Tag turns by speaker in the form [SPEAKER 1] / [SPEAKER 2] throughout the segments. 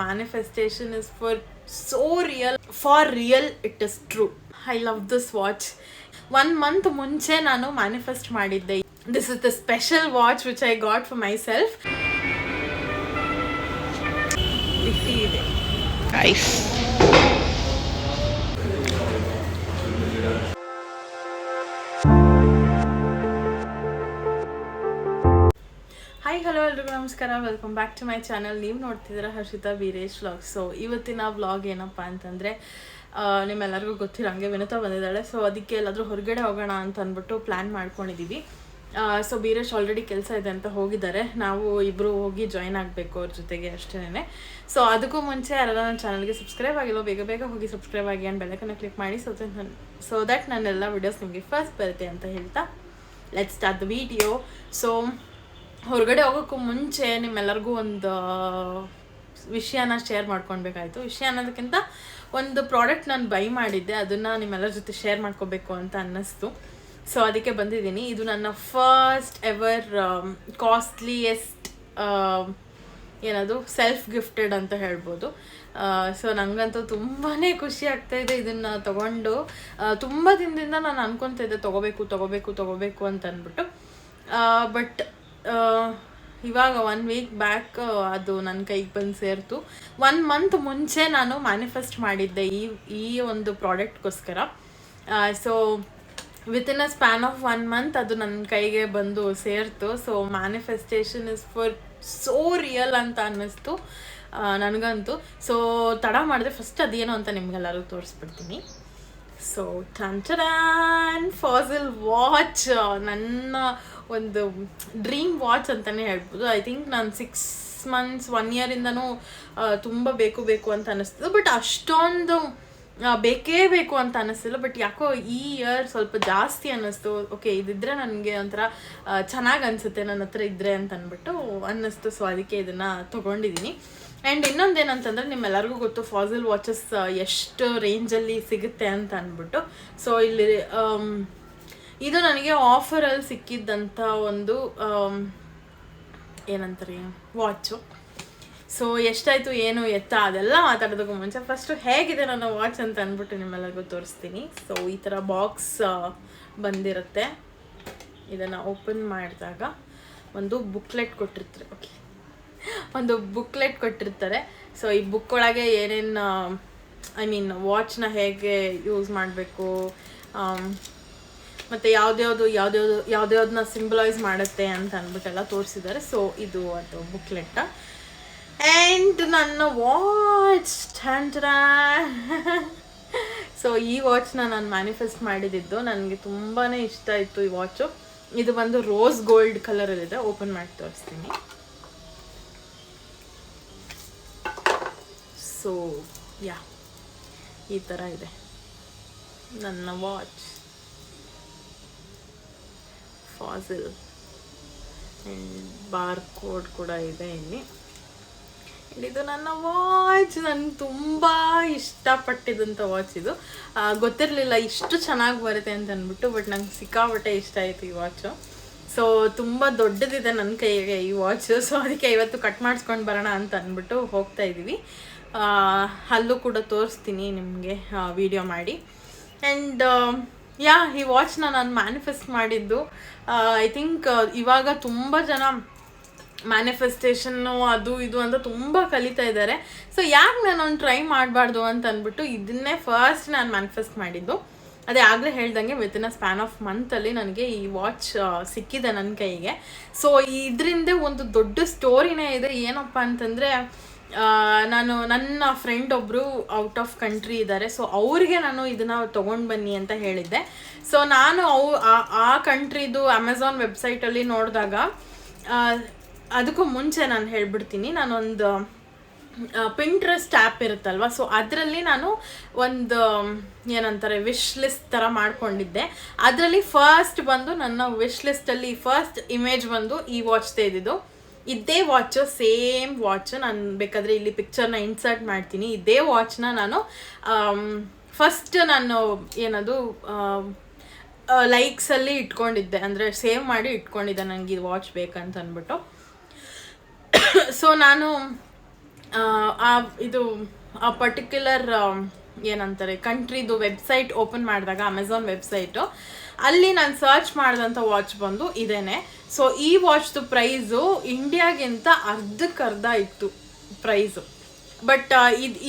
[SPEAKER 1] Manifestation is for so real. For real, it is true. I love this watch. 1 month ಮುಂಚೆ ನಾನು manifest ಮಾಡಿದ್ದೆ. This is the special watch which I got for myself.
[SPEAKER 2] Nice.
[SPEAKER 1] Hi hello ಎಲ್ರಿಗೂ ನಮಸ್ಕಾರ, welcome back to my channel. ನೀವು ನೋಡ್ತಿದ್ದೀರಾ Harshita Veeresh vlog. So ಇವತ್ತಿನ vlog ಏನಪ್ಪ ಅಂತಂದರೆ, ನಿಮ್ಮೆಲ್ಲರಿಗೂ ಗೊತ್ತಿರೋಂಗೆ ವಿನುತಾ ಬಂದಿದ್ದಾಳೆ. ಸೊ ಅದಕ್ಕೆ ಎಲ್ಲಾದರೂ ಹೊರಗಡೆ ಹೋಗೋಣ ಅಂತ ಅಂದ್ಬಿಟ್ಟು ಪ್ಲ್ಯಾನ್ ಮಾಡ್ಕೊಂಡಿದ್ದೀವಿ. ಸೊ ವೀರೇಶ್ ಆಲ್ರೆಡಿ ಕೆಲಸ ಇದೆ ಅಂತ ಹೋಗಿದ್ದಾರೆ. ನಾವು ಇಬ್ಬರು ಹೋಗಿ ಜಾಯ್ನ್ ಆಗಬೇಕು ಅವ್ರ ಜೊತೆಗೆ, ಅಷ್ಟೇ. ಸೊ ಅದಕ್ಕೂ ಮುಂಚೆ ಯಾರೆಲ್ಲ ನನ್ನ ಚಾನಲ್ಗೆ ಸಬ್ಸ್ಕ್ರೈಬ್ ಆಗಿಲ್ಲ, ಬೇಗ ಬೇಗ ಹೋಗಿ ಸಬ್ಸ್ಕ್ರೈಬ್ ಆಗಿ ಆ್ಯಂಡ್ ಬೆಲ್ಲೈಕನ್ನ ಕ್ಲಿಕ್ ಮಾಡಿ. ಸೊ ದಟ್ ನನ್ನೆಲ್ಲ ವಿಡಿಯೋಸ್ ನಿಮಗೆ ಫಸ್ಟ್ ಬರುತ್ತೆ ಅಂತ ಹೇಳ್ತಾ let's start the video. So ಹೊರಗಡೆ ಹೋಗೋಕ್ಕೂ ಮುಂಚೆ ನಿಮ್ಮೆಲ್ಲರಿಗೂ ಒಂದು ವಿಷಯನ ಶೇರ್ ಮಾಡ್ಕೊಳ್ಬೇಕಾಯ್ತು. ವಿಷಯ ಅನ್ನೋದಕ್ಕಿಂತ ಒಂದು ಪ್ರಾಡಕ್ಟ್ ನಾನು ಬೈ ಮಾಡಿದ್ದೆ, ಅದನ್ನು ನಿಮ್ಮೆಲ್ಲರ ಜೊತೆ ಶೇರ್ ಮಾಡ್ಕೋಬೇಕು ಅಂತ ಅನ್ನಿಸ್ತು. ಸೊ ಅದಕ್ಕೆ ಬಂದಿದ್ದೀನಿ. ಇದು ನನ್ನ ಫಸ್ಟ್ ಎವರ್ ಕಾಸ್ಟ್ಲಿಯೆಸ್ಟ್ ಏನದು ಸೆಲ್ಫ್ ಗಿಫ್ಟೆಡ್ ಅಂತ ಹೇಳ್ಬೋದು. ಸೊ ನನಗಂತೂ ತುಂಬಾ ಖುಷಿ ಆಗ್ತಾಯಿದೆ ಇದನ್ನು ತೊಗೊಂಡು. ತುಂಬ ದಿನದಿಂದ ನಾನು ಅನ್ಕೊತಿದ್ದೆ ತೊಗೋಬೇಕು ಅಂತ ಅಂದ್ಬಿಟ್ಟು. ಬಟ್ ಇವಾಗ 1 ವೀಕ್ ಬ್ಯಾಕ್ ಅದು ನನ್ನ ಕೈಗೆ ಬಂದು ಸೇರ್ತು. 1 ಮಂತ್ ಮುಂಚೆ ನಾನು ಮ್ಯಾನಿಫೆಸ್ಟ್ ಮಾಡಿದ್ದೆ ಈ ಒಂದು ಪ್ರಾಡಕ್ಟ್ಗೋಸ್ಕರ. So within a span of 1 month ಅದು ನನ್ನ ಕೈಗೆ ಬಂದು ಸೇರ್ತು. So manifestation is for so real ಅಂತ ಅನ್ನಿಸ್ತು ನನಗಂತೂ. ಸೊ ತಡ ಮಾಡಿದೆ, ಫಸ್ಟ್ ಅದೇನು ಅಂತ ನಿಮ್ಗೆಲ್ಲರೂ ತೋರಿಸ್ಬಿಡ್ತೀನಿ. ಸೊ ಟನ್ ಫಾಸಿಲ್ ವಾಚ್ ನನ್ನ ಒಂದು ಡ್ರೀಮ್ ವಾಚ್ ಅಂತಲೇ ಹೇಳ್ಬೋದು. ಐ ಥಿಂಕ್ ನಾನು 6 ಮಂತ್ಸ್ 1 ಇಯರಿಂದನೂ ತುಂಬ ಬೇಕು ಅಂತ ಅನ್ನಿಸ್ತಿದ್ದು. ಬಟ್ ಅಷ್ಟೊಂದು ಬೇಕೇ ಬೇಕು ಅಂತ ಅನ್ನಿಸ್ತಿಲ್ಲ. ಬಟ್ ಯಾಕೋ ಈ ಇಯರ್ ಸ್ವಲ್ಪ ಜಾಸ್ತಿ ಅನ್ನಿಸ್ತು. ಓಕೆ, ಇದಿದ್ರೆ ನನಗೆ ಒಂಥರ ಚೆನ್ನಾಗಿ ಅನಿಸುತ್ತೆ ನನ್ನ ಹತ್ರ ಇದ್ದರೆ ಅಂತ ಅಂದ್ಬಿಟ್ಟು ಅನ್ನಿಸ್ತು. ಸೊ ಅದಕ್ಕೆ ಇದನ್ನು ತೊಗೊಂಡಿದ್ದೀನಿ. ಆ್ಯಂಡ್ ಇನ್ನೊಂದೇನಂತಂದರೆ, ನಿಮ್ಮೆಲ್ಲರಿಗೂ ಗೊತ್ತು ಫಾಸಿಲ್ ವಾಚಸ್ ಎಷ್ಟು ರೇಂಜಲ್ಲಿ ಸಿಗುತ್ತೆ ಅಂತ ಅಂದ್ಬಿಟ್ಟು. ಸೊ ಇಲ್ಲಿ ಇದು ನನಗೆ ಆಫರಲ್ಲಿ ಸಿಕ್ಕಿದ್ದಂಥ ಒಂದು ಏನಂತಾರೆ ವಾಚು. ಸೊ ಎಷ್ಟಾಯಿತು ಏನು ಎತ್ತ ಅದೆಲ್ಲ ಮಾತಾಡೋದಕ್ಕೂ ಮುಂಚೆ ಫಸ್ಟು ಹೇಗಿದೆ ನನ್ನ ವಾಚ್ ಅಂತ ಅಂದ್ಬಿಟ್ಟು ನಿಮ್ಮೆಲ್ಲರಿಗೂ ತೋರಿಸ್ತೀನಿ. ಸೊ ಈ ಥರ ಬಾಕ್ಸ್ ಬಂದಿರುತ್ತೆ. ಇದನ್ನು ಓಪನ್ ಮಾಡಿದಾಗ ಒಂದು ಬುಕ್ಲೆಟ್ ಕೊಟ್ಟಿರ್ತಾರೆ. ಓಕೆ, ಒಂದು ಬುಕ್ಲೆಟ್ ಕೊಟ್ಟಿರ್ತಾರೆ. ಸೊ ಈ ಬುಕ್ ಒಳಗೆ ಏನೇನು ವಾಚ್ನ ಹೇಗೆ ಯೂಸ್ ಮಾಡಬೇಕು, ಮತ್ತು ಯಾವುದ್ಯಾವ್ದನ್ನ ಸಿಂಬಲೈಸ್ ಮಾಡುತ್ತೆ ಅಂತ ಅಂದ್ಬಿಟ್ಟೆಲ್ಲ ತೋರಿಸಿದ್ದಾರೆ. ಸೊ ಇದು ಅದು ಬುಕ್ಲೆಟ್. ಆ್ಯಂಡ್ ನನ್ನ ವಾಚ್ ಸೊ ಈ ವಾಚ್ನ ನಾನು ಮ್ಯಾನಿಫೆಸ್ಟ್ ಮಾಡಿದ್ದು. ನನಗೆ ತುಂಬಾ ಇಷ್ಟ ಆಯಿತು ಈ ವಾಚು. ಇದು ಬಂದು ರೋಸ್ ಗೋಲ್ಡ್ ಕಲರಲ್ಲಿದೆ. ಓಪನ್ ಮಾಡಿ ತೋರಿಸ್ತೀನಿ. ಸೊ ಯಾ, ಈ ಥರ ಇದೆ ನನ್ನ watch fossil. And bar code ಕೂಡ ಇದೆ ಇಲ್ಲಿ. ಇದು ನನ್ನ ವಾಚ್. ನನಗೆ ತುಂಬ ಇಷ್ಟಪಟ್ಟಿದ್ದಂಥ ವಾಚ್ ಇದು. ಗೊತ್ತಿರಲಿಲ್ಲ ಇಷ್ಟು ಚೆನ್ನಾಗಿ ಬರುತ್ತೆ ಅಂತ ಅಂದ್ಬಿಟ್ಟು. ಬಟ್ ನಂಗೆ ಸಿಕ್ಕಾಪಟ್ಟೆ ಇಷ್ಟ ಆಯಿತು ಈ ವಾಚು. ಸೊ ತುಂಬ ದೊಡ್ಡದಿದೆ ನನ್ನ ಕೈಗೆ ಈ ವಾಚು. ಸೊ ಅದಕ್ಕೆ ಇವತ್ತು ಕಟ್ ಮಾಡಿಸ್ಕೊಂಡು ಬರೋಣ ಅಂತ ಅಂದ್ಬಿಟ್ಟು ಹೋಗ್ತಾ ಇದ್ದೀವಿ. ಅಲ್ಲೂ ಕೂಡ ತೋರಿಸ್ತೀನಿ ನಿಮಗೆ ವಿಡಿಯೋ ಮಾಡಿ. ಆ್ಯಂಡ್ ಈ ವಾಚ್ನ ನಾನು ಮ್ಯಾನಿಫೆಸ್ಟ್ ಮಾಡಿದ್ದು. ಐ ಥಿಂಕ್ ಇವಾಗ ತುಂಬ ಜನ ಮ್ಯಾನಿಫೆಸ್ಟೇಷನ್ನು ಅದು ಇದು ಅಂತ ತುಂಬ ಕಲಿತಾ ಇದ್ದಾರೆ. ಸೊ ಯಾಕೆ ನಾನೊಂದು ಟ್ರೈ ಮಾಡಬಾರ್ದು ಅಂತ ಅಂದ್ಬಿಟ್ಟು ಇದನ್ನೇ ಫಸ್ಟ್ ನಾನು ಮ್ಯಾನಿಫೆಸ್ಟ್ ಮಾಡಿದ್ದು. ಅದೇ ಆಗಲೇ ಹೇಳ್ದಂಗೆ ವಿತಿನ್ ಅ ಸ್ಪ್ಯಾನ್ ಆಫ್ ಮಂತಲ್ಲಿ ನನಗೆ ಈ ವಾಚ್ ಸಿಕ್ಕಿದೆ ನನ್ನ ಕೈಗೆ. ಸೊ ಇದರಿಂದ ಒಂದು ದೊಡ್ಡ ಸ್ಟೋರಿನೇ ಇದೆ. ಏನಪ್ಪ ಅಂತಂದರೆ, ನನ್ನ ಫ್ರೆಂಡ್ ಒಬ್ಬರು ಔಟ್ ಆಫ್ ಕಂಟ್ರಿ ಇದ್ದಾರೆ. ಸೊ ಅವ್ರಿಗೆ ನಾನು ಇದನ್ನು ತೊಗೊಂಡು ಬನ್ನಿ ಅಂತ ಹೇಳಿದ್ದೆ. ಸೊ ನಾನು ಆ ಕಂಟ್ರಿದು ಅಮೆಝಾನ್ ವೆಬ್ಸೈಟಲ್ಲಿ ನೋಡಿದಾಗ, ಅದಕ್ಕೂ ಮುಂಚೆ ನಾನು ಹೇಳ್ಬಿಡ್ತೀನಿ, ನಾನೊಂದು ಪಿಂಟ್ರೆಸ್ಟ್ ಆ್ಯಪ್ ಇರುತ್ತಲ್ವ, ಸೊ ಅದರಲ್ಲಿ ನಾನು ಒಂದು ಏನಂತಾರೆ ವಿಶ್ ಲಿಸ್ಟ್ ಥರ ಮಾಡ್ಕೊಂಡಿದ್ದೆ. ಅದರಲ್ಲಿ ಫಸ್ಟ್ ಬಂದು ನನ್ನ ವಿಶ್ ಲಿಸ್ಟಲ್ಲಿ ಫಸ್ಟ್ ಇಮೇಜ್ ಬಂದು ಈ ವಾಚ್ದೇ ಇದ್ದಿದ್ದು. ಇದೇ ವಾಚು, ಸೇಮ್ ವಾಚು. ನಾನು ಬೇಕಾದರೆ ಇಲ್ಲಿ ಪಿಕ್ಚರ್ನ ಇನ್ಸರ್ಟ್ ಮಾಡ್ತೀನಿ. ಇದೇ ವಾಚ್ನ ನಾನು ಫಸ್ಟ್ ನಾನು ಏನದು ಲೈಕ್ಸಲ್ಲಿ ಇಟ್ಕೊಂಡಿದ್ದೆ, ಅಂದರೆ ಸೇವ್ ಮಾಡಿ ಇಟ್ಕೊಂಡಿದ್ದೆ ನನಗೆ ಇದು ವಾಚ್ ಬೇಕಂತ ಅಂದ್ಬಿಟ್ಟು. ಸೊ ನಾನು ಇದು ಆ ಪರ್ಟಿಕ್ಯುಲರ್ ಏನಂತಾರೆ ಕಂಟ್ರಿದು ವೆಬ್ಸೈಟ್ ಓಪನ್ ಮಾಡಿದಾಗ ಅಮೆಝಾನ್ ವೆಬ್ಸೈಟು ಅಲ್ಲಿ ನಾನು ಸರ್ಚ್ ಮಾಡಿದಂಥ ವಾಚ್ ಬಂದು ಇದೇನೆ. ಸೊ ಈ ವಾಚ್ದು ಪ್ರೈಸು ಇಂಡಿಯಾಗಿಂತ ಅರ್ಧಕ್ಕರ್ಧ ಇತ್ತು ಪ್ರೈಸು. ಬಟ್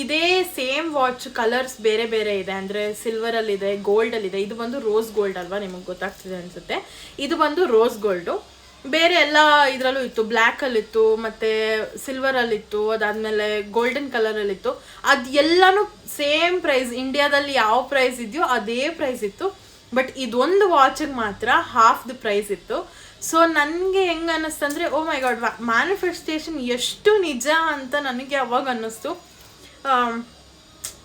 [SPEAKER 1] ಇದೇ ಸೇಮ್ ವಾಚ್ ಕಲರ್ಸ್ ಬೇರೆ ಬೇರೆ ಇದೆ, ಅಂದರೆ ಸಿಲ್ವರಲ್ಲಿದೆ, ಗೋಲ್ಡಲ್ಲಿದೆ. ಇದು ಬಂದು ರೋಸ್ ಗೋಲ್ಡ್ ಅಲ್ವಾ, ನಿಮಗೆ ಗೊತ್ತಾಗ್ತಿದೆ ಅನಿಸುತ್ತೆ. ಇದು ಬಂದು ರೋಸ್ ಗೋಲ್ಡು. ಬೇರೆ ಎಲ್ಲ ಇದರಲ್ಲೂ ಇತ್ತು, ಬ್ಲ್ಯಾಕಲ್ಲಿತ್ತು ಮತ್ತು ಸಿಲ್ವರಲ್ಲಿತ್ತು, ಅದಾದಮೇಲೆ ಗೋಲ್ಡನ್ ಕಲರಲ್ಲಿತ್ತು. ಅದು ಎಲ್ಲನೂ ಸೇಮ್ ಪ್ರೈಸ್, ಇಂಡಿಯಾದಲ್ಲಿ ಯಾವ ಪ್ರೈಸ್ ಇದೆಯೋ ಅದೇ ಪ್ರೈಸ್ ಇತ್ತು. ಬಟ್ ಇದೊಂದು ವಾಚಿಗೆ ಮಾತ್ರ ಹಾಫ್ ದ ಪ್ರೈಸ್ ಇತ್ತು. ಸೊ ನನಗೆ ಹೆಂಗೆ ಅನ್ನಿಸ್ತಂದರೆ, ಓ ಮೈ ಗಾಡ್, ಮ್ಯಾನಿಫೆಸ್ಟೇಷನ್ ಎಷ್ಟು ನಿಜ ಅಂತ ನನಗೆ ಅವಾಗ ಅನ್ನಿಸ್ತು.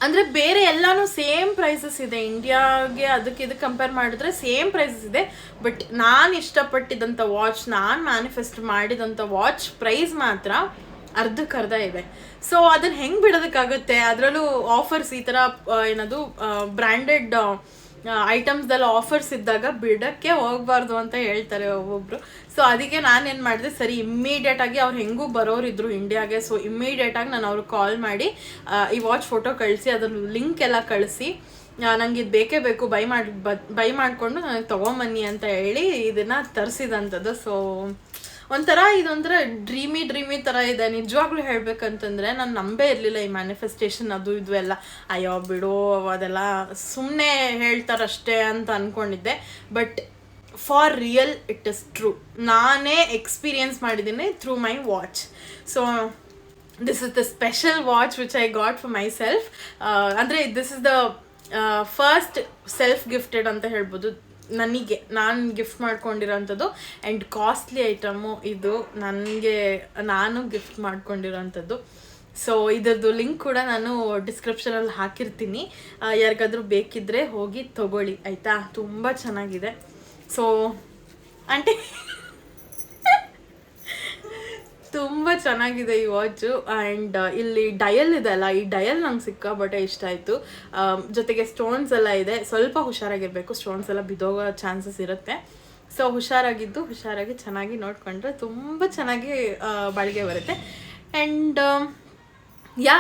[SPEAKER 1] ಅಂದರೆ ಬೇರೆ ಎಲ್ಲನೂ ಸೇಮ್ ಪ್ರೈಸಸ್ ಇದೆ, ಇಂಡಿಯಾಗೆ ಅದಕ್ಕೆ ಇದಕ್ಕೆ ಕಂಪೇರ್ ಮಾಡಿದ್ರೆ ಸೇಮ್ ಪ್ರೈಸಸ್ ಇದೆ. ಬಟ್ ನಾನು ಇಷ್ಟಪಟ್ಟಿದ್ದಂಥ ವಾಚ್, ನಾನು ಮ್ಯಾನಿಫೆಸ್ಟ್ ಮಾಡಿದಂಥ ವಾಚ್ ಪ್ರೈಸ್ ಮಾತ್ರ ಅರ್ಧಕ್ಕರ್ಧ ಇದೆ. ಸೊ ಅದನ್ನು ಹೆಂಗೆ ಬಿಡೋದಕ್ಕಾಗುತ್ತೆ? ಅದರಲ್ಲೂ ಆಫರ್ಸ್, ಈ ಥರ ಏನದು ಬ್ರ್ಯಾಂಡೆಡ್ ಐಟಮ್ಸ್ದೆಲ್ಲ ಆಫರ್ಸ್ ಇದ್ದಾಗ ಬಿಡೋಕ್ಕೆ ಹೋಗಬಾರ್ದು ಅಂತ ಹೇಳ್ತಾರೆ ಒಬ್ಬೊಬ್ರು. ಸೊ ಅದಕ್ಕೆ ನಾನೇನು ಮಾಡಿದೆ, ಸರಿ ಇಮ್ಮಿಡಿಯೇಟಾಗಿ ಅವ್ರು ಹೆಂಗೂ ಬರೋರಿದ್ರು ಇಂಡಿಯಾಗೆ. ಸೊ ಇಮ್ಮಿಡಿಯೇಟಾಗಿ ನಾನು ಅವ್ರಿಗೆ ಕಾಲ್ ಮಾಡಿ ಈ ವಾಚ್ ಫೋಟೋ ಕಳಿಸಿ, ಅದ್ರ ಲಿಂಕ್ ಎಲ್ಲ ಕಳಿಸಿ, ನನಗೆ ಇದು ಬೇಕೇ ಬೇಕು, ಬೈ ಮಾಡಿಕೊಂಡು ನನಗೆ ತೊಗೊಂಬನ್ನಿ ಅಂತ ಹೇಳಿ ಇದನ್ನು ತರಿಸಿದಂಥದ್ದು. ಸೊ ಒಂಥರ ಇದೊಂಥರ ಡ್ರೀಮಿ ಥರ ಇದೆ. ನಿಜವಾಗ್ಲೂ ಹೇಳ್ಬೇಕಂತಂದರೆ ನಾನು ನಂಬೇ ಇರಲಿಲ್ಲ ಈ ಮ್ಯಾನಿಫೆಸ್ಟೇಷನ್ ಅದು ಇದು ಎಲ್ಲ. ಅಯ್ಯೋ ಬಿಡೋ, ಅದೆಲ್ಲ ಸುಮ್ಮನೆ ಹೇಳ್ತಾರಷ್ಟೇ ಅಂತ ಅಂದ್ಕೊಂಡಿದ್ದೆ. But for real it is true. ನಾನೇ ಎಕ್ಸ್ಪೀರಿಯನ್ಸ್ ಮಾಡಿದ್ದೀನಿ through my watch. So this is the special watch which I got for myself. ಅಂದರೆ this is the first self gifted ಅಂತ ಹೇಳ್ಬೋದು ನನಗೆ, ನಾನು ಗಿಫ್ಟ್ ಮಾಡ್ಕೊಂಡಿರೋಂಥದ್ದು. ಆ್ಯಂಡ್ ಕಾಸ್ಟ್ಲಿ ಐಟಮು ಇದು, ನಾನು ಗಿಫ್ಟ್ ಮಾಡ್ಕೊಂಡಿರೋಂಥದ್ದು. ಸೊ ಇದರದ್ದು ಲಿಂಕ್ ಕೂಡ ನಾನು ಡಿಸ್ಕ್ರಿಪ್ಷನಲ್ಲಿ ಹಾಕಿರ್ತೀನಿ, ಯಾರಿಗಾದ್ರೂ ಬೇಕಿದ್ದರೆ ಹೋಗಿ ತೊಗೊಳ್ಳಿ ಆಯಿತಾ. ತುಂಬ ಚೆನ್ನಾಗಿದೆ. ಸೊ ಆಂಟಿ ತುಂಬ ಚೆನ್ನಾಗಿದೆ ಈ ವಾಚು. ಆ್ಯಂಡ್ ಇಲ್ಲಿ ಡಯಲ್ ಇದೆ ಅಲ್ಲ, ಈ ಡಯಲ್ ನಂಗೆ ಸಿಕ್ಕಾಬಟ್ಟೆ ಇಷ್ಟ ಆಯಿತು. ಜೊತೆಗೆ ಸ್ಟೋನ್ಸ್ ಎಲ್ಲ ಇದೆ. ಸ್ವಲ್ಪ ಹುಷಾರಾಗಿರಬೇಕು, ಸ್ಟೋನ್ಸ್ ಎಲ್ಲ ಬಿದ್ದೋಗೋ ಚಾನ್ಸಸ್ ಇರುತ್ತೆ. ಸೊ ಹುಷಾರಾಗಿ ಚೆನ್ನಾಗಿ ನೋಡಿಕೊಂಡ್ರೆ ತುಂಬ ಚೆನ್ನಾಗಿ ಬಾಳಿಗೆ ಬರುತ್ತೆ. And yeah,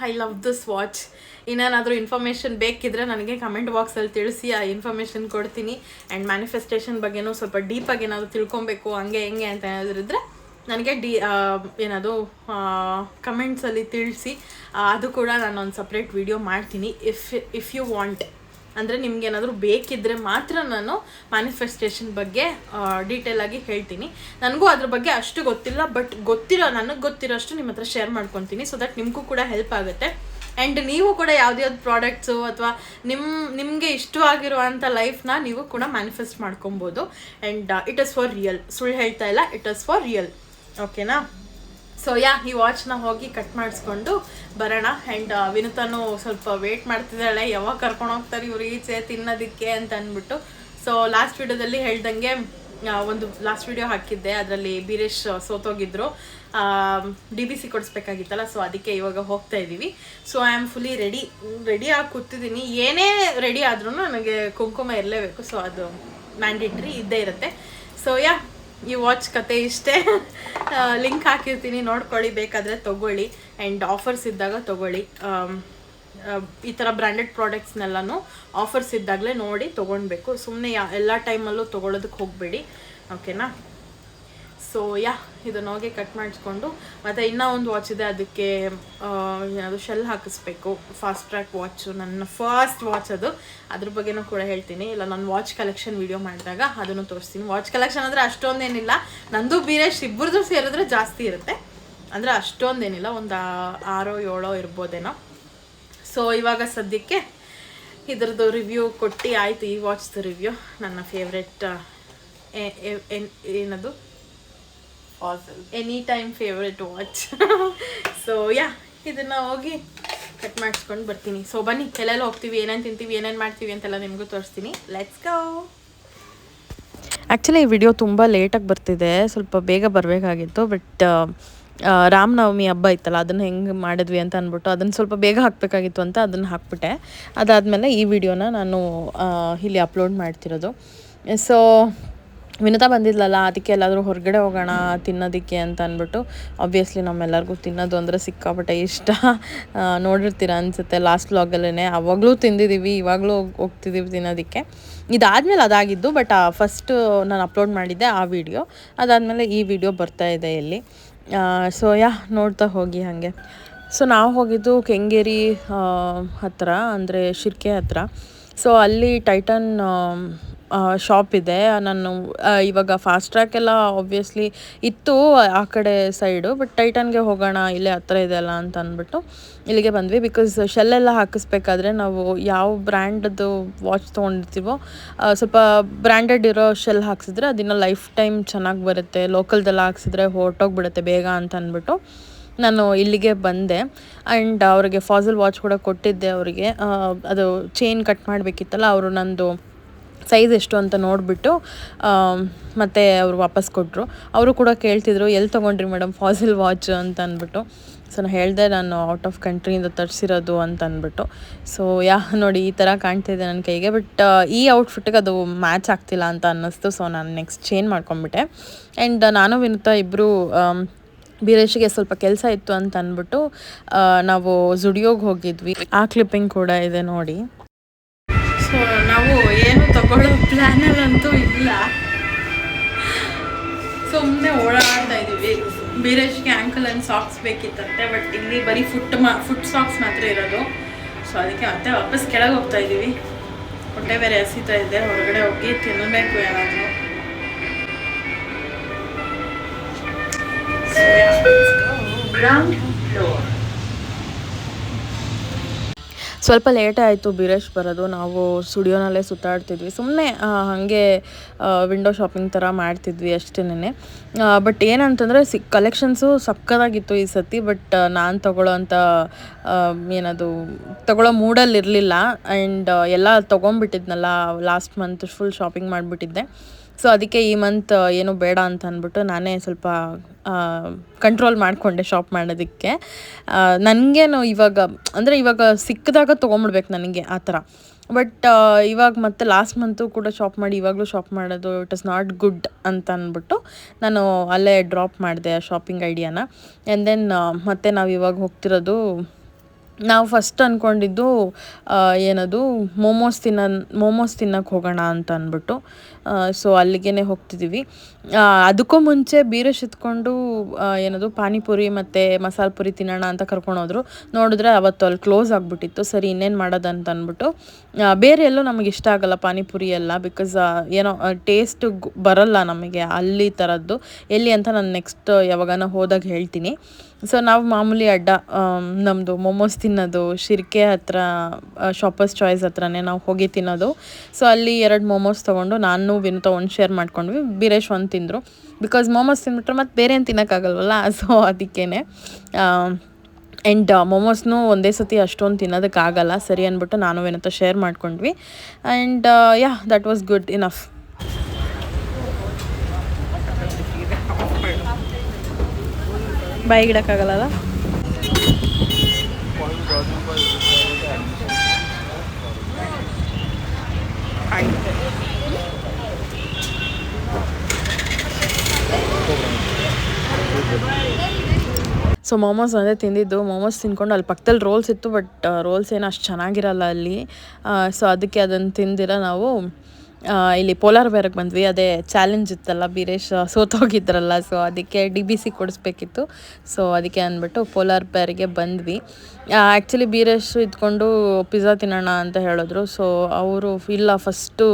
[SPEAKER 1] I love this watch. ಇನ್ನೇನಾದರೂ ಇನ್ಫಾರ್ಮೇಷನ್ ಬೇಕಿದ್ರೆ ನನಗೆ ಕಮೆಂಟ್ ಬಾಕ್ಸಲ್ಲಿ ತಿಳಿಸಿ, ಆ ಇನ್ಫಾರ್ಮೇಷನ್ ಕೊಡ್ತೀನಿ. ಆ್ಯಂಡ್ ಮ್ಯಾನಿಫೆಸ್ಟೇಷನ್ ಬಗ್ಗೆನೂ ಸ್ವಲ್ಪ ಡೀಪಾಗಿ ಏನಾದರೂ ತಿಳ್ಕೊಬೇಕು ಹಂಗೆ ಹೆಂಗೆ ಅಂತ ಏನಾದರೂ ಇದ್ದರೆ ನನಗೆ ಏನದು ಕಮೆಂಟ್ಸಲ್ಲಿ ತಿಳಿಸಿ. ಅದು ಕೂಡ ನಾನೊಂದು ಸಪ್ರೇಟ್ ವಿಡಿಯೋ ಮಾಡ್ತೀನಿ. ಇಫ್ ಯು ವಾಂಟ್ ಅಂದರೆ ನಿಮ್ಗೆ ಏನಾದರೂ ಬೇಕಿದ್ದರೆ ಮಾತ್ರ ನಾನು ಮ್ಯಾನಿಫೆಸ್ಟೇಷನ್ ಬಗ್ಗೆ ಡೀಟೇಲಾಗಿ ಹೇಳ್ತೀನಿ. ನನಗೂ ಅದ್ರ ಬಗ್ಗೆ ಅಷ್ಟು ಗೊತ್ತಿಲ್ಲ, ಬಟ್ ನನಗೆ ಗೊತ್ತಿರೋಷ್ಟು ನಿಮ್ಮ ಹತ್ರ ಶೇರ್ ಮಾಡ್ಕೊತೀನಿ. ಸೊ ದಟ್ ನಿಮಗೂ ಕೂಡ ಹೆಲ್ಪ್ ಆಗುತ್ತೆ. ಆ್ಯಂಡ್ ನೀವು ಕೂಡ ಯಾವ್ದು ಪ್ರಾಡಕ್ಟ್ಸು ಅಥವಾ ನಿಮಗೆ ಇಷ್ಟವಾಗಿರುವಂಥ ಲೈಫ್ನ ನೀವು ಕೂಡ ಮ್ಯಾನಿಫೆಸ್ಟ್ ಮಾಡ್ಕೊಬೋದು. And it is for real, ಸುಳ್ಳು ಹೇಳ್ತಾ ಇಲ್ಲ, ಇಟ್ ಇಸ್ ಫಾರ್ ರಿಯಲ್. ಓಕೆನಾ? ಸೊ ಈ ವಾಚ್ನ ಹೋಗಿ ಕಟ್ ಮಾಡಿಸ್ಕೊಂಡು ಬರೋಣ. ಆ್ಯಂಡ್ ವಿನುತಾನು ಸ್ವಲ್ಪ ವೇಟ್ ಮಾಡ್ತಿದ್ದಾಳೆ, ಯಾವಾಗ ಕರ್ಕೊಂಡು ಹೋಗ್ತಾರೆ ಇವ್ರು ಈಚೆ ತಿನ್ನೋದಕ್ಕೆ ಅಂತ ಅಂದ್ಬಿಟ್ಟು. ಸೊ ಲಾಸ್ಟ್ ವಿಡಿಯೋದಲ್ಲಿ ಹೇಳ್ದಂಗೆ ಒಂದು ಲಾಸ್ಟ್ ವಿಡಿಯೋ ಹಾಕಿದ್ದೆ, ಅದರಲ್ಲಿ ಬೀರೇಶ್ ಸೋತೋಗಿದ್ರು, DBC ಕೊಡಿಸ್ಬೇಕಾಗಿತ್ತಲ್ಲ. ಸೊ ಅದಕ್ಕೆ ಇವಾಗ ಹೋಗ್ತಾ ಇದ್ದೀವಿ. ಸೊ ಐ ಆಮ್ ಫುಲ್ಲಿ ರೆಡಿಯಾಗಿ ಕೂತಿದ್ದೀನಿ. ಏನೇ ರೆಡಿ ಆದ್ರೂ ನನಗೆ ಕುಂಕುಮ ಇರಲೇಬೇಕು. ಸೊ ಅದು ಮ್ಯಾಂಡೇಟ್ರಿ ಇದ್ದೇ ಇರುತ್ತೆ. ಸೊ ಈ ವಾಚ್ ಕತೆ ಇಷ್ಟೇ. ಲಿಂಕ್ ಹಾಕಿರ್ತೀನಿ, ನೋಡ್ಕೊಳ್ಳಿ, ಬೇಕಾದರೆ ತೊಗೊಳ್ಳಿ. ಆ್ಯಂಡ್ ಆಫರ್ಸ್ ಇದ್ದಾಗ ತೊಗೊಳ್ಳಿ. ಈ ಥರ ಬ್ರ್ಯಾಂಡೆಡ್ ಪ್ರಾಡಕ್ಟ್ಸ್ನೆಲ್ಲನೂ ಆಫರ್ಸ್ ಇದ್ದಾಗಲೇ ನೋಡಿ ತೊಗೊಳ್ಬೇಕು. ಸುಮ್ಮನೆ ಎಲ್ಲ ಟೈಮಲ್ಲೂ ತೊಗೊಳೋದಕ್ಕೆ ಹೋಗಬೇಡಿ. ಓಕೆನಾ? ಸೊ ಇದನ್ನು ಹೋಗಿ ಕಟ್ ಮಾಡಿಸ್ಕೊಂಡು, ಮತ್ತು ಇನ್ನೂ ಒಂದು ವಾಚ್ ಇದೆ, ಅದಕ್ಕೆ ಅದು ಶೆಲ್ ಹಾಕಿಸ್ಬೇಕು. ಫಾಸ್ಟ್ ಟ್ರ್ಯಾಕ್ ವಾಚು, ನನ್ನ ಫಸ್ಟ್ ವಾಚ್ ಅದು. ಅದ್ರ ಬಗ್ಗೆನೂ ಕೂಡ ಹೇಳ್ತೀನಿ. ಇಲ್ಲ ನಾನು ವಾಚ್ ಕಲೆಕ್ಷನ್ ವಿಡಿಯೋ ಮಾಡಿದಾಗ ಅದನ್ನು ತೋರಿಸ್ತೀನಿ. ವಾಚ್ ಕಲೆಕ್ಷನ್ ಅಂದರೆ ಅಷ್ಟೊಂದೇನಿಲ್ಲ, ನಂದು ಬೀರೇಶ್ ಇಬ್ಬರದು ಸೇರಿದ್ರೆ ಜಾಸ್ತಿ ಇರುತ್ತೆ. ಅಂದರೆ ಅಷ್ಟೊಂದೇನಿಲ್ಲ, ಒಂದು 6-7 ಇರ್ಬೋದೇನೋ. ಸೊ ಇವಾಗ ಸದ್ಯಕ್ಕೆ ಇದ್ರದ್ದು ರಿವ್ಯೂ ಕೊಟ್ಟು ಆಯಿತು. ಈ ವಾಚ್ದು ರಿವ್ಯೂ, ನನ್ನ ಫೇವ್ರೆಟ್ ಏನದು any time favourite watch. So ಇದನ್ನು ಹೋಗಿ ಕಟ್ ಮಾಡಿಸ್ಕೊಂಡು ಬರ್ತೀನಿ. ಸೊ ಬನ್ನಿ, ಎಲ್ಲೆಲ್ಲ ಹೋಗ್ತೀವಿ, ಏನೇನು ತಿಂತೀವಿ, ಏನೇನು ಮಾಡ್ತೀವಿ ಅಂತೆಲ್ಲ ನಿಮಗೂ ತೋರಿಸ್ತೀನಿ. Let's go. ಆ್ಯಕ್ಚುಲಿ ಈ ವಿಡಿಯೋ ತುಂಬ ಲೇಟಾಗಿ ಬರ್ತಿದೆ, ಸ್ವಲ್ಪ ಬೇಗ ಬರಬೇಕಾಗಿತ್ತು. ಬಟ್ ರಾಮನವಮಿ ಹಬ್ಬ ಇತ್ತಲ್ಲ, ಅದನ್ನು ಹೆಂಗೆ ಮಾಡಿದ್ವಿ ಅಂತ ಅಂದ್ಬಿಟ್ಟು ಅದನ್ನು ಸ್ವಲ್ಪ ಬೇಗ ಹಾಕಬೇಕಾಗಿತ್ತು ಅಂತ ಅದನ್ನು ಹಾಕ್ಬಿಟ್ಟೆ. ಅದಾದಮೇಲೆ ಈ ವಿಡಿಯೋನ ನಾನು ಇಲ್ಲಿ ಅಪ್ಲೋಡ್ ಮಾಡ್ತಿರೋದು. ಸೊ ವಿನುತಾ ಬಂದಿದ್ಲಲ್ಲ, ಅದಕ್ಕೆ ಎಲ್ಲಾದರೂ ಹೊರಗಡೆ ಹೋಗೋಣ ತಿನ್ನೋದಕ್ಕೆ ಅಂತ ಅಂದ್ಬಿಟ್ಟು. ಆಬ್ವಿಯಸ್ಲಿ ನಮ್ಮೆಲ್ಲರಿಗೂ ತಿನ್ನೋದು ಅಂದರೆ ಸಿಕ್ಕಾಪಟ್ಟೆ ಇಷ್ಟ. ನೋಡಿರ್ತೀರ ಅನಿಸುತ್ತೆ ಲಾಸ್ಟ್ ವ್ಲಾಗಲ್ಲೇ. ಅವಾಗಲೂ ತಿಂದಿದ್ದೀವಿ, ಇವಾಗಲೂ ಹೋಗ್ತಿದ್ದೀವಿ ತಿನ್ನೋದಕ್ಕೆ. ಇದಾದಮೇಲೆ ಅದಾಗಿದ್ದು, ಬಟ್ ಫಸ್ಟು ನಾನು ಅಪ್ಲೋಡ್ ಮಾಡಿದ್ದೆ ಆ ವಿಡಿಯೋ. ಅದಾದಮೇಲೆ ಈ ವಿಡಿಯೋ ಬರ್ತಾಯಿದೆ ಇಲ್ಲಿ. ಸೊ ನೋಡ್ತಾ ಹೋಗಿ ಹಾಗೆ. ಸೊ ನಾವು ಹೋಗಿದ್ದು ಕೆಂಗೇರಿ ಹತ್ತಿರ, ಅಂದರೆ ಶಿರ್ಕೆ ಹತ್ತಿರ. ಸೊ ಅಲ್ಲಿ ಟೈಟನ್ ಶಾಪ್ ಇದೆ. ನಾನು ಇವಾಗ ಫಾಸ್ಟ್ ಟ್ರ್ಯಾಕ್ ಎಲ್ಲ ಆಬ್ವಿಯಸ್ಲಿ ಇತ್ತು ಆ ಕಡೆ ಸೈಡು, ಬಟ್ ಟೈಟನ್ಗೆ ಹೋಗೋಣ ಇಲ್ಲೇ ಹತ್ರ ಇದೆಯಲ್ಲ ಅಂತ ಅಂದ್ಬಿಟ್ಟು ಇಲ್ಲಿಗೆ ಬಂದ್ವಿ. ಬಿಕಾಸ್ ಶೆಲ್ಲೆಲ್ಲ ಹಾಕಿಸ್ಬೇಕಾದ್ರೆ ನಾವು ಯಾವ ಬ್ರ್ಯಾಂಡದ್ದು ವಾಚ್ ತೊಗೊಂಡಿರ್ತೀವೋ ಸ್ವಲ್ಪ ಬ್ರ್ಯಾಂಡೆಡ್ ಇರೋ ಶೆಲ್ ಹಾಕ್ಸಿದ್ರೆ ಅದಿನ್ನು ಲೈಫ್ ಟೈಮ್ ಚೆನ್ನಾಗಿ ಬರುತ್ತೆ. ಲೋಕಲ್ದೆಲ್ಲ ಹಾಕ್ಸಿದ್ರೆ ಹೊರಟೋಗ್ಬಿಡುತ್ತೆ ಬೇಗ ಅಂತ ಅಂದ್ಬಿಟ್ಟು ನಾನು ಇಲ್ಲಿಗೆ ಬಂದೆ. ಆ್ಯಂಡ್ ಅವರಿಗೆ ಫಾಸಲ್ ವಾಚ್ ಕೂಡ ಕೊಟ್ಟಿದ್ದೆ ಅವರಿಗೆ. ಅದು ಚೈನ್ ಕಟ್ ಮಾಡಬೇಕಿತ್ತಲ್ಲ, ಅವರು ನಂದು ಸೈಜ್ ಎಷ್ಟು ಅಂತ ನೋಡಿಬಿಟ್ಟು ಮತ್ತು ಅವರು ವಾಪಸ್ ಕೊಟ್ಟರು. ಅವರು ಕೂಡ ಕೇಳ್ತಿದ್ರು, ಎಲ್ಲಿ ತೊಗೊಂಡ್ರಿ ಮೇಡಮ್ ಫಾಸಲ್ ವಾಚ್ ಅಂತ ಅಂದ್ಬಿಟ್ಟು. ಸೊ ನಾನು ಹೇಳಿದೆ, ನಾನು ಔಟ್ ಆಫ್ ಕಂಟ್ರಿಯಿಂದ ತರಿಸಿರೋದು ಅಂತ ಅಂದ್ಬಿಟ್ಟು. ಸೊ ನೋಡಿ ಈ ಥರ ಕಾಣ್ತಿದೆ ನನ್ನ ಕೈಗೆ. ಬಟ್ ಈ ಔಟ್ಫಿಟ್ಟಿಗೆ ಅದು ಮ್ಯಾಚ್ ಆಗ್ತಿಲ್ಲ ಅಂತ ಅನ್ನಿಸ್ತು. ಸೊ ನಾನು ನೆಕ್ಸ್ಟ್ ಚೇಂಜ್ ಮಾಡ್ಕೊಂಬಿಟ್ಟೆ. ಆ್ಯಂಡ್ ನಾನು ವಿನುತಾ ಇಬ್ಬರು ಬೀರೇಶಿಗೆ ಸ್ವಲ್ಪ ಕೆಲಸ ಇತ್ತು ಅಂತ ಅಂದ್ಬಿಟ್ಟು ನಾವು ಜುಡಿಯೋಗೆ ಹೋಗಿದ್ವಿ. ಆ ಕ್ಲಿಪ್ಪಿಂಗ್ ಕೂಡ ಇದೆ ನೋಡಿ. ಸೊ ನಾವು ಏನು ತಗೊಳ್ಳೋ ಪ್ಲ್ಯಾನಲ್ಲಂತೂ ಇಲ್ಲ, ಸುಮ್ಮನೆ ಓಡಾಡ್ತಾ ಇದ್ದೀವಿ. ಬೀರೇಶ್ಗೆ ಆ್ಯಂಕಲ್ ಆ್ಯಂಡ್ ಸಾಕ್ಸ್ ಬೇಕಿತ್ತಂತೆ, ಬಟ್ ಇಲ್ಲಿ ಬರೀ ಫುಟ್ ಸಾಕ್ಸ್ ಮಾತ್ರ ಇರೋದು. ಸೊ ಅದಕ್ಕೆ ಮತ್ತೆ ವಾಪಸ್ ಕೆಳಗೆ ಹೋಗ್ತಾ ಇದ್ದೀವಿ. ಹೊಟ್ಟೆ ಬೇರೆ ಹಸಿತಾ ಇದೆ, ಹೊರಗಡೆ ಹೋಗಿ ತಿನ್ನಬೇಕು ಏನಾದರೂ. ಸ್ವಲ್ಪ ಲೇಟೇ ಆಯಿತು ಬೀರೇಶ್ ಬರೋದು. ನಾವು ಸ್ಟುಡಿಯೋನಲ್ಲೇ ಸುತ್ತಾಡ್ತಿದ್ವಿ, ಸುಮ್ಮನೆ ಹಾಗೆ ವಿಂಡೋ ಶಾಪಿಂಗ್ ಥರ ಮಾಡ್ತಿದ್ವಿ ಅಷ್ಟೇನೆ. ಬಟ್ ಏನಂತಂದರೆ ಕಲೆಕ್ಷನ್ಸು ಸಕ್ಕತ್ತಾಗಿತ್ತು ಈ ಸತಿ. ಬಟ್ ನಾನು ತಗೊಳ್ಳೋ ಮೂಡಲ್ಲಿ ಇರಲಿಲ್ಲ. ಆ್ಯಂಡ್ ಎಲ್ಲ ತೊಗೊಂಬಿಟ್ಟಿದ್ನಲ್ಲ, ಲಾಸ್ಟ್ ಮಂತ್ ಫುಲ್ ಶಾಪಿಂಗ್ ಮಾಡಿಬಿಟ್ಟಿದ್ದೆ. ಸೊ ಅದಕ್ಕೆ ಈ ಮಂತ್ ಏನು ಬೇಡ ಅಂತ ಅಂದ್ಬಿಟ್ಟು ನಾನೇ ಸ್ವಲ್ಪ ಕಂಟ್ರೋಲ್ ಮಾಡಿಕೊಂಡೆ ಶಾಪ್ ಮಾಡೋದಕ್ಕೆ. ನನಗೇನು ಇವಾಗ ಸಿಕ್ಕಿದಾಗ ತೊಗೊಂಬಿಡ್ಬೇಕು ನನಗೆ ಆ ಥರ. ಬಟ್ ಇವಾಗ ಮತ್ತೆ ಲಾಸ್ಟ್ ಮಂತು ಕೂಡ ಶಾಪ್ ಮಾಡಿ ಇವಾಗಲೂ ಶಾಪ್ ಮಾಡೋದು ಇಟ್ ಇಸ್ ನಾಟ್ ಗುಡ್ ಅಂತ ಅಂದ್ಬಿಟ್ಟು ನಾನು ಅಲ್ಲೇ ಡ್ರಾಪ್ ಮಾಡಿದೆ ಆ ಶಾಪಿಂಗ್ ಐಡಿಯಾನ. ಆ್ಯಂಡ್ ದೆನ್ ಮತ್ತೆ ನಾವು ಇವಾಗ ಹೋಗ್ತಿರೋದು, ನಾವು ಫಸ್ಟ್ ಅಂದ್ಕೊಂಡಿದ್ದು ಮೋಮೋಸ್ ತಿನ್ನೋಕ್ಕೆ ಹೋಗೋಣ ಅಂತ ಅಂದ್ಬಿಟ್ಟು. ಸೊ ಅಲ್ಲಿಗೆ ಹೋಗ್ತಿದ್ದೀವಿ. ಅದಕ್ಕೂ ಮುಂಚೆ ಬೀರೇಶ್ ಎತ್ಕೊಂಡು ಪಾನಿಪುರಿ ಮತ್ತು ಮಸಾಲೆ ಪುರಿ ತಿನ್ನೋಣ ಅಂತ ಕರ್ಕೊಂಡೋದ್ರು. ನೋಡಿದ್ರೆ ಅವತ್ತು ಅಲ್ಲಿ ಕ್ಲೋಸ್ ಆಗಿಬಿಟ್ಟಿತ್ತು. ಸರಿ ಇನ್ನೇನು ಮಾಡೋದಂತ ಅಂದ್ಬಿಟ್ಟು, ಬೇರೆ ಎಲ್ಲೂ ನಮಗೆ ಇಷ್ಟ ಆಗೋಲ್ಲ ಪಾನಿಪುರಿ ಎಲ್ಲ. ಬಿಕಾಸ್ ಟೇಸ್ಟ್ ಬರೋಲ್ಲ ನಮಗೆ ಅಲ್ಲಿ ಥರದ್ದು. ಎಲ್ಲಿ ಅಂತ ನಾನು ನೆಕ್ಸ್ಟ್ ಯಾವಾಗಾನ ಹೋದಾಗ ಹೇಳ್ತೀನಿ. ಸೊ ನಾವು ಮಾಮೂಲಿ ನಮ್ಮದು ಮೋಮೋಸ್ ತಿನ್ನೋದು ಶಿರ್ಕೆ ಹತ್ರ ಶಾಪರ್ಸ್ ಚಾಯ್ಸ್ ಹತ್ರನೇ ನಾವು ಹೋಗಿ ತಿನ್ನೋದು. ಸೊ ಅಲ್ಲಿ 2 ಮೋಮೋಸ್ ತೊಗೊಂಡು ನಾನು ವಿನುತಾ ಒಂದು ಶೇರ್ ಮಾಡ್ಕೊಂಡ್ವಿ. ಬೀರೇಶ್ ಒಂದು ತಿಂದರು. ಬಿಕಾಸ್ ಮೋಮೋಸ್ ತಿಂದ್ಬಿಟ್ರೆ ಮತ್ತು ಬೇರೆ ಏನು ತಿನ್ನೋಕ್ಕಾಗಲ್ವಲ್ಲ. ಸೊ ಅದಕ್ಕೇ ಆ್ಯಂಡ್ ಮೋಮೋಸ್ನೂ ಒಂದೇ ಸತಿ ಅಷ್ಟೊಂದು ತಿನ್ನೋದಕ್ಕಾಗಲ್ಲ. ಸರಿ ಅಂದ್ಬಿಟ್ಟು ನಾನು ವಿನುತಾ ಶೇರ್ ಮಾಡ್ಕೊಂಡ್ವಿ. And that was good enough. ಬಾಯಿಗಿಡಕ್ಕಾಗಲ್ಲ. ಸೊ ಮೋಮೋಸ್ ಅದೇ ತಿಂದಿದ್ದು. ಮೋಮೋಸ್ ತಿಂದ್ಕೊಂಡು ಅಲ್ಲಿ ಪಕ್ಕದಲ್ಲಿ ರೋಲ್ಸ್ ಇತ್ತು, ಬಟ್ ರೋಲ್ಸ್ ಏನು ಅಷ್ಟು ಚೆನ್ನಾಗಿರಲ್ಲ ಅಲ್ಲಿ. ಸೊ ಅದಕ್ಕೆ ಅದನ್ನು ತಿಂದಿರ ನಾವು ಇಲ್ಲಿ ಪೋಲಾರ್ ಬೇರ್ಗೆ ಬಂದ್ವಿ. ಅದೇ ಚಾಲೆಂಜ್ ಇತ್ತಲ್ಲ, ಬೀರೇಶ್ ಸೋತೋಗಿದ್ರಲ್ಲ. ಸೊ ಅದಕ್ಕೆ DBC ಕೊಡಿಸ್ಬೇಕಿತ್ತು. ಸೊ ಅದಕ್ಕೆ ಅಂದ್ಬಿಟ್ಟು ಪೋಲಾರ್ ಬೇರ್ಗೆ ಬಂದ್ವಿ. ಆ್ಯಕ್ಚುಲಿ ಬೀರೇಶ್ ಇದ್ಕೊಂಡು ಪಿಜ್ಜಾ ತಿನ್ನೋಣ ಅಂತ ಹೇಳಿದ್ರು. ಸೊ ಅವರು ಇಲ್ಲ ಫಸ್ಟು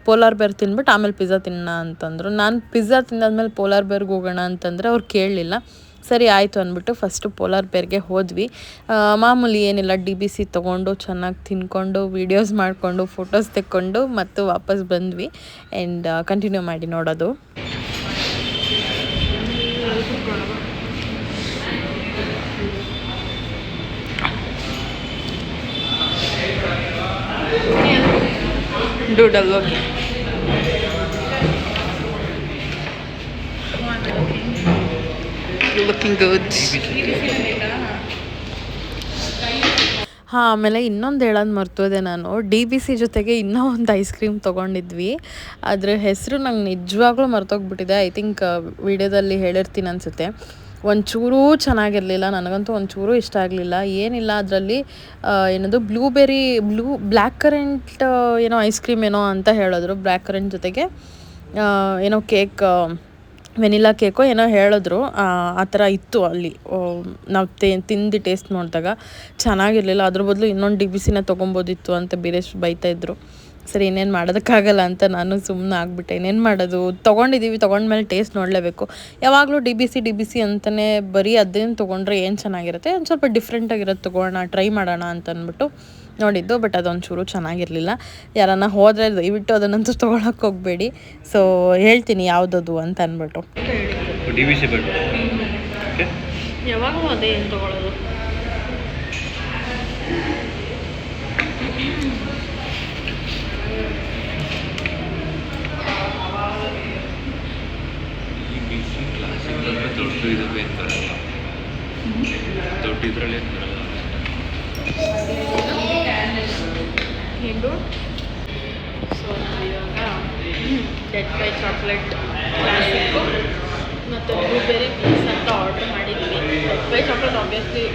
[SPEAKER 1] ಪೋಲಾರ್ ಬೇರ್ ತಿಂದ್ಬಿಟ್ಟು ಆಮೇಲೆ ಪಿಜ್ಜಾ ತಿನ್ನೋಣ ಅಂತಂದರು. ನಾನು ಪಿಜ್ಜಾ ತಿಂದಾದ್ಮೇಲೆ ಪೋಲಾರ್ ಬೇರ್ಗೆ ಹೋಗೋಣ ಅಂತಂದರೆ ಅವ್ರು ಕೇಳಲಿಲ್ಲ. ಸರಿ ಆಯಿತು ಅಂದ್ಬಿಟ್ಟು ಫಸ್ಟು ಪೋಲಾರ್ ಬೇರ್ಗೆ ಹೋದ್ವಿ. ಮಾಮೂಲಿ ಏನಿಲ್ಲ, DBC ತೊಗೊಂಡು ಚೆನ್ನಾಗಿ ತಿನ್ಕೊಂಡು ವೀಡಿಯೋಸ್ ಮಾಡಿಕೊಂಡು ಫೋಟೋಸ್ ತೆಕ್ಕೊಂಡು ಮತ್ತು ವಾಪಸ್ ಬಂದ್ವಿ. ಆ್ಯಂಡ್ ಕಂಟಿನ್ಯೂ ಮಾಡಿ ನೋಡೋದು. Doodle okay. Looking good. ಹಾಂ, ಆಮೇಲೆ ಇನ್ನೊಂದು ಹೇಳೋದು ಮರ್ತೋದೆ ನಾನು. DBC ಜೊತೆಗೆ ಇನ್ನೂ ಒಂದು ಐಸ್ ಕ್ರೀಮ್ ತೊಗೊಂಡಿದ್ವಿ. ಅದ್ರ ಹೆಸರು ನಂಗೆ ನಿಜವಾಗ್ಲೂ ಮರ್ತೋಗ್ಬಿಟ್ಟಿದೆ. ಐ ಥಿಂಕ್ ವೀಡಿಯೋದಲ್ಲಿ ಹೇಳಿರ್ತೀನಿ ಅನಿಸುತ್ತೆ. ಒಂಚೂರೂ ಚೆನ್ನಾಗಿರಲಿಲ್ಲ, ನನಗಂತೂ ಒಂಚೂರೂ ಇಷ್ಟ ಆಗಲಿಲ್ಲ. ಏನಿಲ್ಲ ಅದರಲ್ಲಿ ಏನದು ಬ್ಲ್ಯಾಕ್ ಕರೆಂಟ್ ಏನೋ ಐಸ್ ಕ್ರೀಮ್ ಏನೋ ಅಂತ ಹೇಳಿದ್ರು. ಬ್ಲ್ಯಾಕ್ ಕರೆಂಟ್ ಜೊತೆಗೆ ಏನೋ ಕೇಕ್, ವೆನಿಲಾ ಕೇಕೋ ಏನೋ ಹೇಳಿದ್ರು. ಆ ಥರ ಇತ್ತು ಅಲ್ಲಿ. ನಾವು ತಿಂದು ಟೇಸ್ಟ್ ನೋಡಿದಾಗ ಚೆನ್ನಾಗಿರಲಿಲ್ಲ. ಅದ್ರ ಬದಲು ಇನ್ನೊಂದು DBCನ ತೊಗೊಬೋದಿತ್ತು ಅಂತ ಬೀರೇಶ್ ಬೈತಾಯಿದ್ರು. ಸರಿ, ಇನ್ನೇನು ಮಾಡೋದಕ್ಕಾಗಲ್ಲ ಅಂತ ನಾನು ಸುಮ್ಮನೆ ಆಗಿಬಿಟ್ಟೆ. ಇನ್ನೇನು ಮಾಡೋದು, ತೊಗೊಂಡ್ಮೇಲೆ ಟೇಸ್ಟ್ ನೋಡಲೇಬೇಕು. ಯಾವಾಗಲೂ DBC ಅಂತಲೇ ಬರೀ ಅದನ್ನು ತೊಗೊಂಡ್ರೆ ಏನು ಚೆನ್ನಾಗಿರುತ್ತೆ, ಒಂದು ಸ್ವಲ್ಪ ಡಿಫ್ರೆಂಟಾಗಿರೋದು ತೊಗೊಳ್ಳೋಣ, ಟ್ರೈ ಮಾಡೋಣ ಅಂತ ಅಂದ್ಬಿಟ್ಟು ನೋಡಿದ್ದು. ಬಟ್ ಅದೊಂಚೂರು ಚೆನ್ನಾಗಿರಲಿಲ್ಲ. ಯಾರನ್ನ ಹೋದರೆ ದಯವಿಟ್ಟು ಅದನ್ನಂತೂ ತೊಗೊಳಕ್ಕೆ ಹೋಗಬೇಡಿ. ಸೊ ಹೇಳ್ತೀನಿ ಯಾವುದದು ಅಂತ ಅಂದ್ಬಿಟ್ಟು.
[SPEAKER 2] DBC ಬೇಡ,
[SPEAKER 1] ಯಾವಾಗಲೂ ಅದೇ ಏನು ತೊಗೊಳ್ಳೋದು.
[SPEAKER 2] ದೊಡ್ಡದ್ರಲ್ಲಿ
[SPEAKER 1] ಹಿಂಡು. ಸೊ ನಾವಿವಾಗ ಡೆಡ್ ಬೈ ಚಾಕ್ಲೇಟ್ ಕ್ಲಾಸಿಕ್ಕು ಮತ್ತು ಬ್ಲೂಬೆರಿ ಪೀಸ್ ಅಂತ ಆರ್ಡ್ರ್ ಮಾಡಿದ್ವಿ. ಡೆಡ್ ಬೈ ಚಾಕ್ಲೇಟ್ ಆಬ್ವಿಯಸ್ಲಿ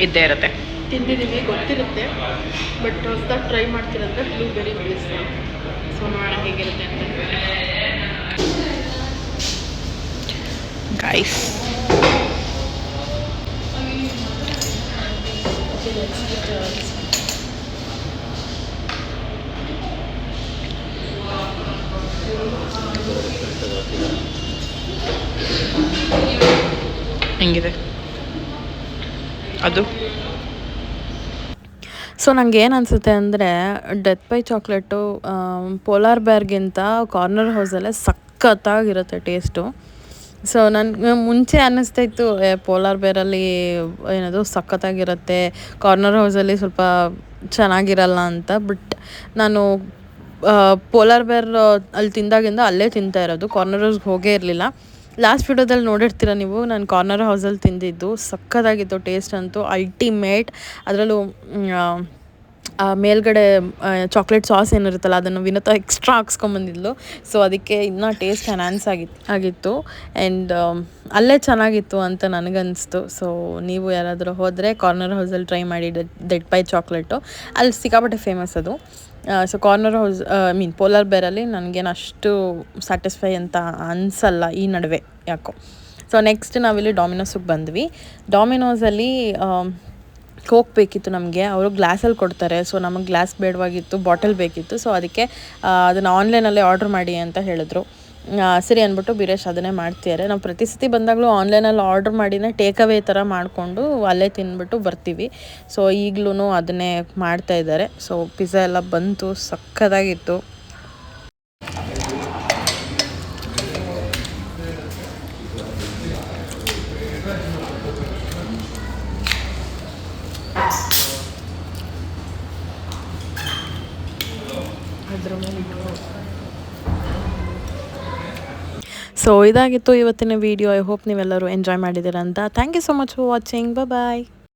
[SPEAKER 1] ಇದ್ದೇ ಇರುತ್ತೆ, ತಿಂದಿದ್ದೀವಿ, ಗೊತ್ತಿರುತ್ತೆ. ಬಟ್ ಹೊಸದಾಗಿ ಟ್ರೈ ಮಾಡ್ತಿರೋದ್ರೆ ಬ್ಲೂಬೆರಿ ಪೀಸ್. ಸೊ ನೋಡೋಣ ಹೇಗಿರುತ್ತೆ ಅಂತ. ಗೈಸ್, ಹೆಂಗಿದೆ ಅದು? ಸೊ ನಂಗೆ ಏನು ಅನಿಸುತ್ತೆ ಅಂದರೆ, ಡೆತ್ ಬೈ ಚಾಕ್ಲೇಟು ಪೋಲಾರ್ ಬೇರ್ಗಿಂತ ಕಾರ್ನರ್ ಹೌಸಲ್ಲೇ ಸಖತ್ತಾಗಿರುತ್ತೆ ಟೇಸ್ಟು. ಸೊ ನನಗೆ ಮುಂಚೆ ಅನ್ನಿಸ್ತಾಯಿತ್ತು ಪೋಲಾರ್ ಬೇರಲ್ಲಿ ಏನದು ಸಖತ್ತಾಗಿರುತ್ತೆ, ಕಾರ್ನರ್ ಹೌಸಲ್ಲಿ ಸ್ವಲ್ಪ ಚೆನ್ನಾಗಿರಲ್ಲ ಅಂತ. ಬಟ್ ನಾನು ಪೋಲಾರ್ ಬೇರ್ ಅಲ್ಲಿ ತಿಂದಾಗಿಂದ ಅಲ್ಲೇ ತಿಂತಾ ಇರೋದು, ಕಾರ್ನರ್ ಹೌಸ್ಗೆ ಹೋಗೇ ಇರಲಿಲ್ಲ. ಲಾಸ್ಟ್ ವಿಡಿಯೋದಲ್ಲಿ ನೋಡಿರ್ತೀರ ನೀವು, ನಾನು ಕಾರ್ನರ್ ಹೌಸಲ್ಲಿ ತಿಂದಿದ್ದು. ಸಖತ್ತಾಗಿತ್ತು ಟೇಸ್ಟ್ ಅಂತೂ, ಅಲ್ಟಿಮೇಟ್. ಅದರಲ್ಲೂ ಮೇಲ್ಗಡೆ ಚಾಕ್ಲೇಟ್ ಸಾಸ್ ಏನಿರುತ್ತಲ್ಲ, ಅದನ್ನು ವಿನೋತ ಎಕ್ಸ್ಟ್ರಾ ಹಾಕ್ಸ್ಕೊಂಬಂದಿದ್ಲು. ಸೊ ಅದಕ್ಕೆ ಇನ್ನೂ ಟೇಸ್ಟ್ ಎನ್ಹಾನ್ಸ್ ಆಗಿತ್ತು. ಆ್ಯಂಡ್ ಅಲ್ಲೇ ಚೆನ್ನಾಗಿತ್ತು ಅಂತ ನನಗನ್ನಿಸ್ತು. ಸೊ ನೀವು ಯಾರಾದರೂ ಹೋದರೆ ಕಾರ್ನರ್ ಹೌಸಲ್ಲಿ ಟ್ರೈ ಮಾಡಿ ಡೆಡ್ ಬೈ ಚಾಕ್ಲೇಟು. ಅಲ್ಲಿ ಸಿಕ್ಕಾಪಟ್ಟೆ ಫೇಮಸ್ ಅದು. ಸೊ ಕಾರ್ನರ್ ಹೌಸ್ ಪೋಲಾರ್ ಬೇರಲ್ಲಿ ನನಗೇನು ಅಷ್ಟು ಸ್ಯಾಟಿಸ್ಫೈ ಅಂತ ಅನಿಸಲ್ಲ ಈ ನಡುವೆ ಯಾಕೋ. ಸೊ ನೆಕ್ಸ್ಟ್ ನಾವಿಲ್ಲಿ ಡಾಮಿನೋಸಿಗೆ ಬಂದ್ವಿ. ಡಾಮಿನೋಸಲ್ಲಿ ಕೋಕ್ ಬೇಕಿತ್ತು ನಮಗೆ. ಅವರು ಗ್ಲಾಸಲ್ಲಿ ಕೊಡ್ತಾರೆ. ಸೊ ನಮಗೆ ಗ್ಲಾಸ್ ಬೇಡವಾಗಿತ್ತು, ಬಾಟಲ್ ಬೇಕಿತ್ತು. ಸೊ ಅದಕ್ಕೆ ಅದನ್ನು ಆನ್ಲೈನಲ್ಲೇ ಆರ್ಡ್ರ್ ಮಾಡಿ ಅಂತ ಹೇಳಿದ್ರು. ಸರಿ ಅಂದ್ಬಿಟ್ಟು ಬೀರೇಶ್ ಅದನ್ನೇ ಮಾಡ್ತಿದ್ದಾರೆ. ನಾವು ಪ್ರತಿ ಸತಿ ಬಂದಾಗಲೂ ಆನ್ಲೈನಲ್ಲಿ ಆರ್ಡ್ರ್ ಮಾಡಿನೇ ಟೇಕ್ ಅವೇ ಥರ ಮಾಡಿಕೊಂಡು ಅಲ್ಲೇ ತಿಂದ್ಬಿಟ್ಟು ಬರ್ತೀವಿ. ಸೊ ಈಗಲೂ ಅದನ್ನೇ ಮಾಡ್ತಾಯಿದ್ದಾರೆ. ಸೊ ಪಿಜ್ಜಾ ಎಲ್ಲ ಬಂತು, ಸಕ್ಕತ್ತಾಗಿತ್ತು. ಸೊ ಇದಾಗಿತ್ತು ಇವತ್ತಿನ ವಿಡಿಯೋ. ಐ ಹೋಪ್ ನೀವೆಲ್ಲರೂ ಎಂಜಾಯ್ ಮಾಡಿದ್ದೀರಾ ಅಂತ. Thank you so much for watching. Bye.